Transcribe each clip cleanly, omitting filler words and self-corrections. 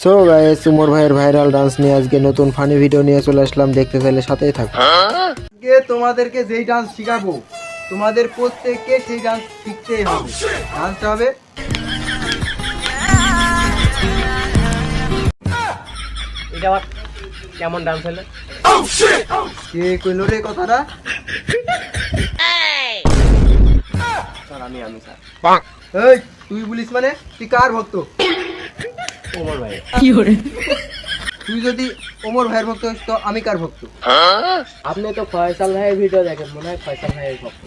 So guys, Umar ভাইয়ের viral dance নিয়ে আজকে নতুন ফানি ভিডিও নিয়ে চলে আসলাম। দেখতে চাইলে সাথেই থাকো। আজকে তোমাদেরকে যেই ডান্স শিখাবো তোমাদের প্রত্যেককে সেই ডান্স শিখতেই হবে। ডান্সটা হবে এটা আবার কেমন ডান্স হলো? কে কইলো রে কথাটা? স্যার আমি স্যার এই তুই বলিস মানে তুই কার ভক্ত? ওমর ভাই। তুই যদি ওমর ভাইয়ের ভক্ত হইস তো আমি কার ভক্ত? আপনি তো ফয়সাল ভাইয়ের ভিডিও দেখেন, মনে হয় ফয়সাল ভাইয়ের ভক্ত।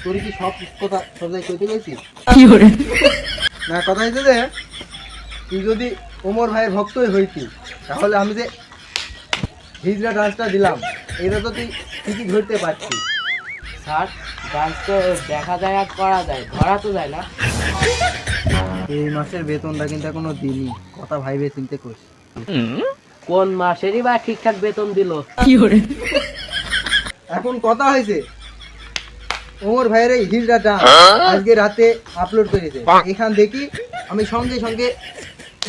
তোর কি সব কথা সব জায়গায় কইতে গেছিস? না, কথা হইছে যে তুই যদি ওমর ভাইয়ের ভক্তই হইতি তাহলে আমি যে হিজড়া ডান্সটা দিলাম এটা তো তুই ঠিকই ধরতে পারছিস। স্যার ডান্স তো দেখা যায় আর করা যায়, ধরা তো যায় না। এই মাসের বেতনটা কিন্তু এখনো দিইনি, কথা ভাইবে চিন্তা করিস। কোন মাসেরই বা ঠিকঠাক বেতন দিল? এখন কথা হয়েছে ওমর ভাইয়ের এই হিজড়া ডান্স আজকে রাতে আপলোড করেছে। এখান দেখি আমি সঙ্গে সঙ্গে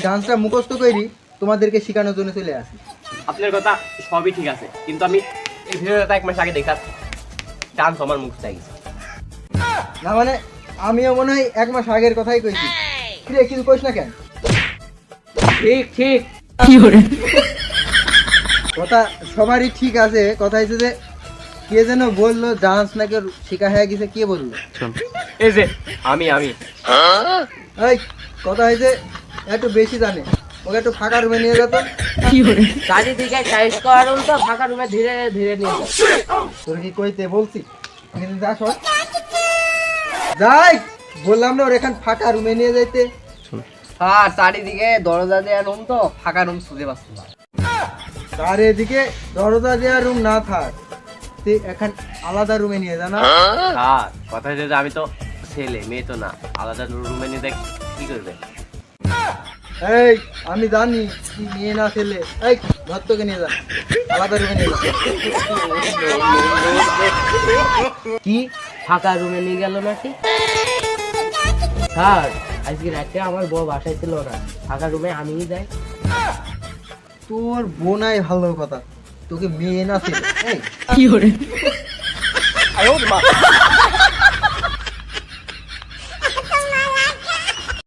ডান্সটা মুখস্থ করি তোমাদেরকে শেখানোর জন্য চলে আসি। আপনার কথা সবই ঠিক আছে, কিন্তু আমি এই ভিডিওটা এক মাস আগে দেখা ডান্স আমার মুখ চাই। না মানে আমিও মনে হয় এক মাস আগের কথাই কইছি। কিরে কিছু কইস না কেন? ঠিক ঠিক। কথা সবারই ঠিক আছে, কথা হয়েছে যে কে যেন বললো ডান্স নাকি ওর শেখা হয়ে গেছে, কে বললো? এই যে আমি এই কথা হয়েছে একটু বেশি জানে, ওকে একটু ফাঁকা রুমে নিয়ে যেত। চারিদিকে টাইট করার তো ফাঁকা রুমে ধীরে ধীরে নিয়ে যাও। তোর কি কইতে বলছি? কিন্তু যা শোন, যাই বললাম না ওর এখান ফাঁকা রুমে নিয়ে যাইতে। আর চারিদিকে দরজা দেওয়া রুম তো, ফাঁকা রুম খুঁজে পাচ্ছি না। আর এদিকে দরজা দেওয়া রুম না থাক, তুই এখন আলাদা রুমে নিয়ে যা না। স্যার কথা হচ্ছে যে আমি তো ছেলে, মেয়ে তো না, আলাদা রুমে নিয়ে দেখ কি করবে? এই আমি জানি কি মেয়ে না ছেলে। এই ভক্তকে নিয়ে যা, আলাদা রুমে নিয়ে যা। কি ফাঁকা রুমে নিয়ে গেল নাকি? স্যার আজকে রাতে আমার বউ বাসায় ছিল না, ফাঁকা রুমে আমিই যাই। তোর বোনাই ভালো কথা, তোকে মেয়ে না ছেলে। এই